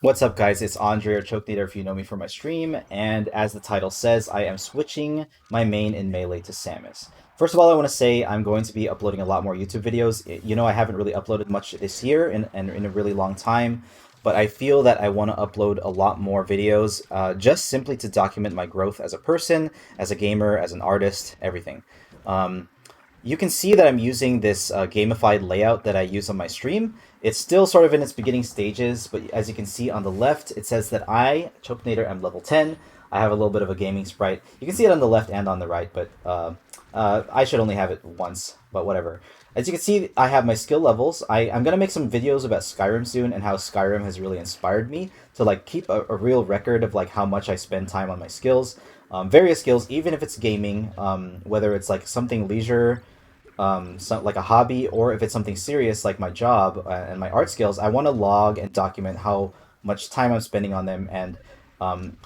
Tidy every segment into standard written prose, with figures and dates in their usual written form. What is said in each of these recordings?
What's up, guys? It's Andre or Choke Nader if you know me from my stream, and as the title says, I am switching my main in Melee to Samus. First of all, I want to say I'm going to be uploading a lot more YouTube videos. You know, I haven't really uploaded much this year and in a really long time, but I feel that I want to upload a lot more videos just simply to document my growth as a person, as a gamer, as an artist, everything. Um, you can see that I'm using this gamified layout that I use on my stream. It's still sort of in its beginning stages, but as you can see on the left, it says that I, Chokenator, am level 10. I have a little bit of a gaming sprite. You can see it on the left and on the right, but I should only have it once, but whatever. As you can see, I have my skill levels. I'm going to make some videos about Skyrim soon and how Skyrim has really inspired me to like keep a real record of like how much I spend time on my skills. Various skills, even if it's gaming, whether it's like something leisure, like a hobby, or if it's something serious like my job and my art skills, I want to log and document how much time I'm spending on them. And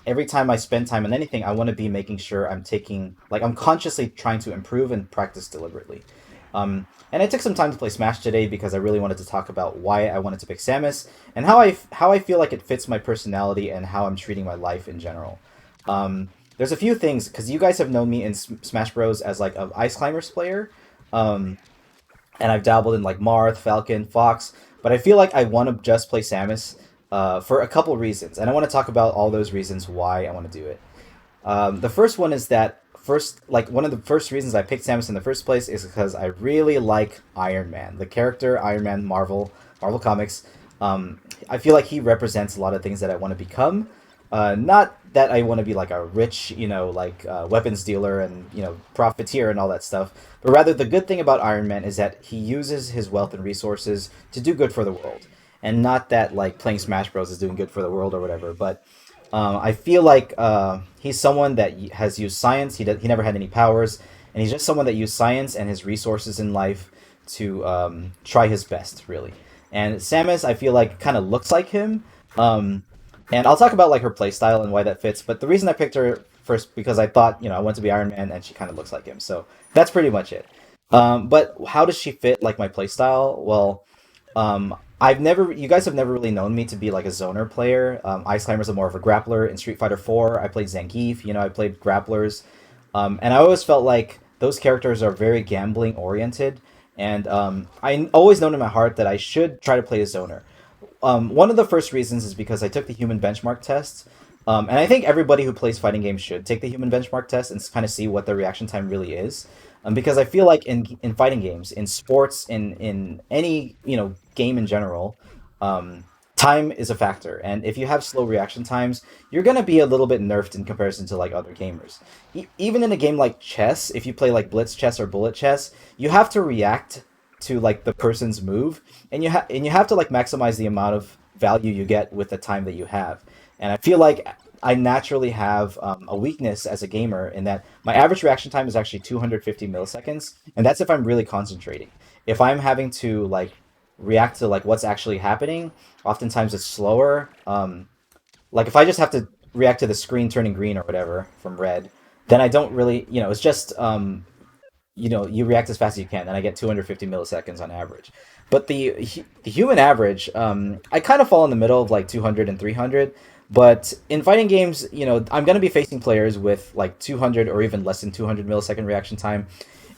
every time I spend time on anything, I want to be making sure I'm consciously trying to improve and practice deliberately. And I took some time to play Smash today because I really wanted to talk about why I wanted to pick Samus and how I feel like it fits my personality and how I'm treating my life in general. There's a few things because you guys have known me in Smash Bros as like a Ice Climbers player, um, and I've dabbled in like Marth, Falcon, Fox, but I feel like I want to just play Samus for a couple reasons, and I want to talk about all those reasons why I want to do it. The first one is that one of the first reasons I picked Samus in the first place is because I really like Iron Man, the character Iron Man, Marvel Comics. I feel like he represents a lot of things that I want to become. Not that I want to be like a rich, weapons dealer and profiteer and all that stuff, but rather the good thing about Iron Man is that he uses his wealth and resources to do good for the world, and not that like playing Smash Bros is doing good for the world or whatever. But I feel like he's someone that has used science. He never had any powers, and he's just someone that used science and his resources in life to try his best, really. And Samus, I feel like, kind of looks like him. And I'll talk about like her playstyle and why that fits. But the reason I picked her first because I thought I want to be Iron Man, and she kind of looks like him. So that's pretty much it. But how does she fit like my playstyle? Well, you guys have never really known me to be like a zoner player. Ice Climber's are more of a grappler. In Street Fighter 4, I played Zangief. I played grapplers, and I always felt like those characters are very gambling oriented. And I always known in my heart that I should try to play a zoner. One of the first reasons is because I took the human benchmark test, and I think everybody who plays fighting games should take the human benchmark test and kind of see what the reaction time really is. Because I feel like in fighting games, in sports, in any game in general, time is a factor, and if you have slow reaction times, you're gonna be a little bit nerfed in comparison to like other gamers. Even in a game like chess, if you play like blitz chess or bullet chess, you have to react to like the person's move, and you have to like maximize the amount of value you get with the time that you have. And I feel like I naturally have a weakness as a gamer in that my average reaction time is actually 250 milliseconds, and that's if I'm really concentrating. If I'm having to like react to like what's actually happening, oftentimes it's slower. Like if I just have to react to the screen turning green or whatever from red, then I don't really, it's just you react as fast as you can, and I get 250 milliseconds on average. But the human average, I kind of fall in the middle of like 200 and 300. But in fighting games, I'm going to be facing players with like 200 or even less than 200 millisecond reaction time.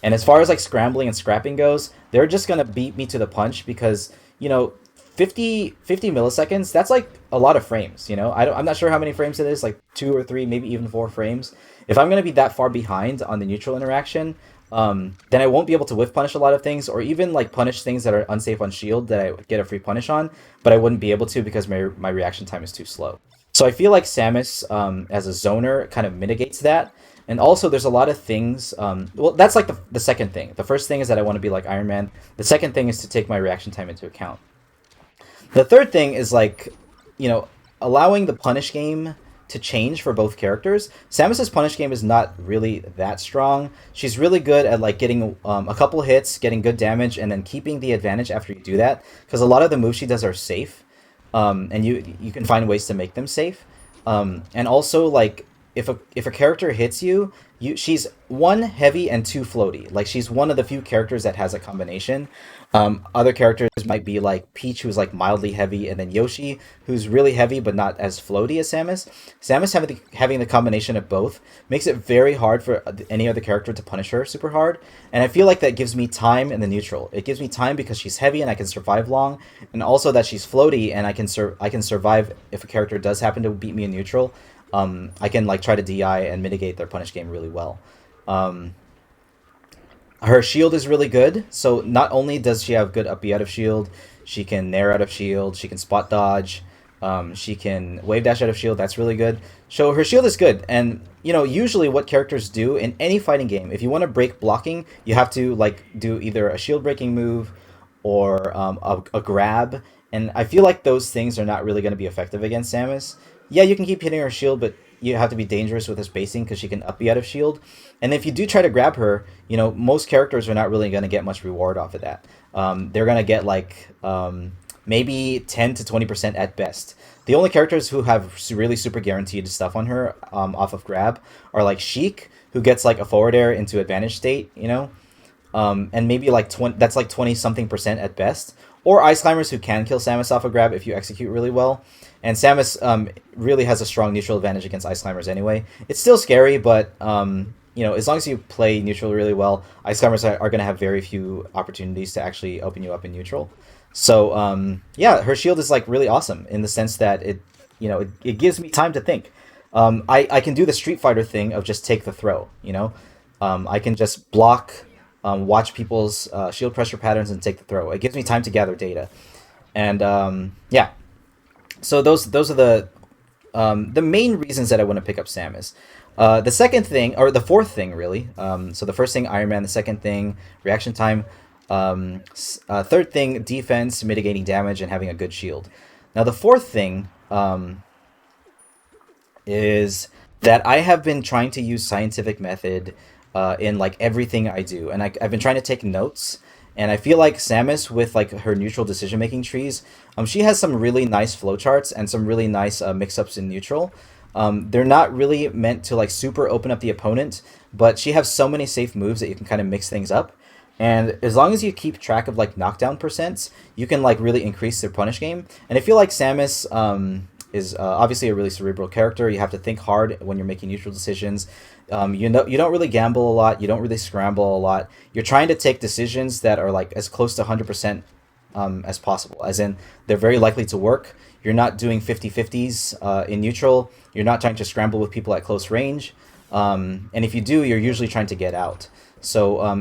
And as far as like scrambling and scrapping goes, they're just going to beat me to the punch because, 50 milliseconds, that's like a lot of frames, I'm not sure how many frames it is, like 2 or 3, maybe even 4 frames. If I'm going to be that far behind on the neutral interaction, then I won't be able to whiff punish a lot of things, or even like punish things that are unsafe on shield that I get a free punish on, but I wouldn't be able to because my reaction time is too slow. So I feel like Samus, as a zoner, kind of mitigates that. And also, there's a lot of things. Well, that's like the second thing. The first thing is that I want to be like Iron Man. The second thing is to take my reaction time into account. The third thing is like, you know, allowing the punish game to change for both characters. Samus's punish game is not really that strong. She's really good at like getting a couple hits, getting good damage, and then keeping the advantage after you do that. Because a lot of the moves she does are safe, and you can find ways to make them safe. And also like if a character hits you, she's one heavy and two floaty. Like she's one of the few characters that has a combination. Other characters might be like Peach, who's like mildly heavy, and then Yoshi, who's really heavy but not as floaty as Samus. Samus having the combination of both makes it very hard for any other character to punish her super hard. And I feel like that gives me time in the neutral. It gives me time because she's heavy and I can survive long, and also that she's floaty and I can survive if a character does happen to beat me in neutral. I can like try to DI and mitigate their punish game really well. Um, her shield is really good. So not only does she have good up B out of shield, she can nair out of shield, she can spot dodge, she can wave dash out of shield. That's really good. So her shield is good. And you know, usually what characters do in any fighting game, if you want to break blocking, you have to like do either a shield breaking move or a grab. And I feel like those things are not really going to be effective against Samus. Yeah, you can keep hitting her shield, but you have to be dangerous with her spacing because she can up B out of shield. And if you do try to grab her, you know, most characters are not really going to get much reward off of that. They're going to get like maybe 10 to 20% at best. The only characters who have really super guaranteed stuff on her off of grab are like Sheik, who gets like a forward air into advantage state, you know, and maybe like 20, that's like 20 something percent at best, or ice climbers who can kill Samus off a grab if you execute really well. And Samus really has a strong neutral advantage against ice climbers anyway. It's still scary, but you know, as long as you play neutral really well, ice climbers are going to have very few opportunities to actually open you up in neutral. So yeah, her shield is like really awesome in the sense that it, you know, it gives me time to think. I can do the Street Fighter thing of just take the throw. You know, I can just block, watch people's shield pressure patterns and take the throw. It gives me time to gather data, and yeah. So those are the main reasons that I want to pick up Samus. The second thing, or the fourth thing, really. So the first thing, Iron Man. The second thing, reaction time. Third thing, defense, mitigating damage, and having a good shield. Now the fourth thing is that I have been trying to use scientific method in like everything I do, and I've been trying to take notes. And I feel like Samus, with like her neutral decision making trees, she has some really nice flowcharts and some really nice mix ups in neutral. They're not really meant to like super open up the opponent, but she has so many safe moves that you can kind of mix things up. And as long as you keep track of like knockdown percents, you can like really increase their punish game. And I feel like Samus is obviously a really cerebral character. You have to think hard when you're making neutral decisions. You know, you don't really gamble a lot. You don't really scramble a lot. You're trying to take decisions that are like as close to 100% as possible. As in, they're very likely to work. You're not doing 50-50s in neutral. You're not trying to scramble with people at close range. And if you do, you're usually trying to get out. So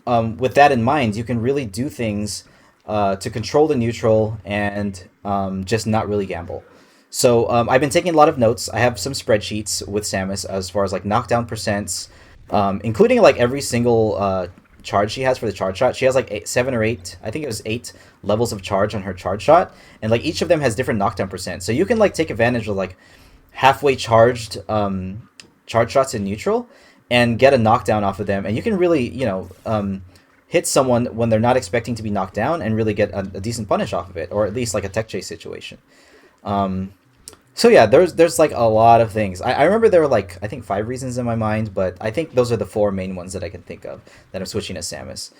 with that in mind, you can really do things to control the neutral and just not really gamble. So I've been taking a lot of notes. I have some spreadsheets with Samus as far as like knockdown percents, including like every single charge she has for the charge shot. She has like 7 or 8, I think it was 8 levels of charge on her charge shot, and like each of them has different knockdown percent. So you can like take advantage of like halfway charged charge shots in neutral and get a knockdown off of them, and you can really, you know, hit someone when they're not expecting to be knocked down and really get a decent punish off of it, or at least like a tech chase situation. So yeah, there's like a lot of things. I remember there were like, I think 5 reasons in my mind, but I think those are the 4 main ones that I can think of that I'm switching to Samus.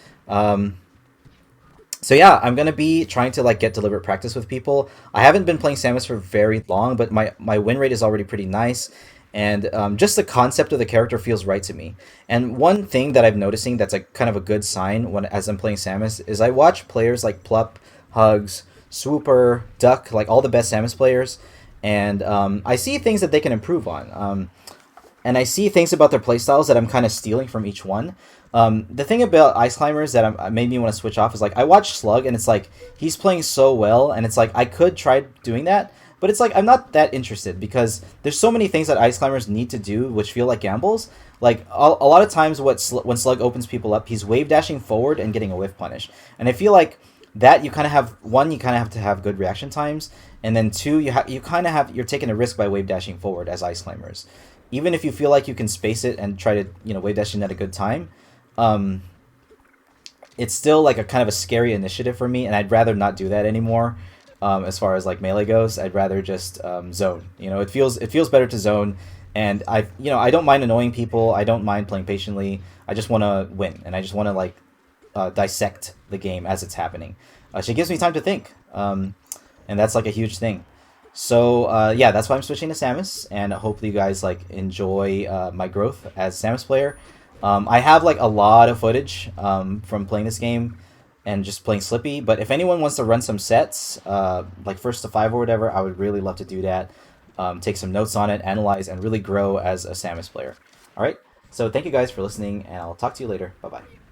So yeah, I'm gonna be trying to like get deliberate practice with people. I haven't been playing Samus for very long, but my win rate is already pretty nice, and just the concept of the character feels right to me. And one thing that I'm noticing that's like kind of a good sign when as I'm playing Samus is I watch players like Plup, Hugs, Swooper, Duck, like all the best Samus players, and I see things that they can improve on. And I see things about their playstyles that I'm kind of stealing from each one. The thing about Ice Climbers that made me want to switch off is like I watch Slug and it's like he's playing so well, and it's like I could try doing that, but it's like I'm not that interested because there's so many things that Ice Climbers need to do which feel like gambles. Like a lot of times, when Slug opens people up, he's wave dashing forward and getting a whiff punish, and I feel like that you kind of have you kind of have to have good reaction times, and then 2, you kind of have you're taking a risk by wave dashing forward as Ice Climbers, even if you feel like you can space it and try to wave dash in at a good time. It's still like a kind of a scary initiative for me, and I'd rather not do that anymore. As far as like melee goes, I'd rather just zone. You know, it feels better to zone. And I don't mind annoying people. I don't mind playing patiently. I just want to win, and I just want to like dissect the game as it's happening. She gives me time to think, and that's like a huge thing. So yeah, that's why I'm switching to Samus, and hopefully you guys like enjoy my growth as a Samus player. I have like a lot of footage from playing this game and just playing Slippy. But if anyone wants to run some sets, like first to five or whatever, I would really love to do that. Take some notes on it, analyze, and really grow as a Samus player. All right. So thank you guys for listening, and I'll talk to you later. Bye bye.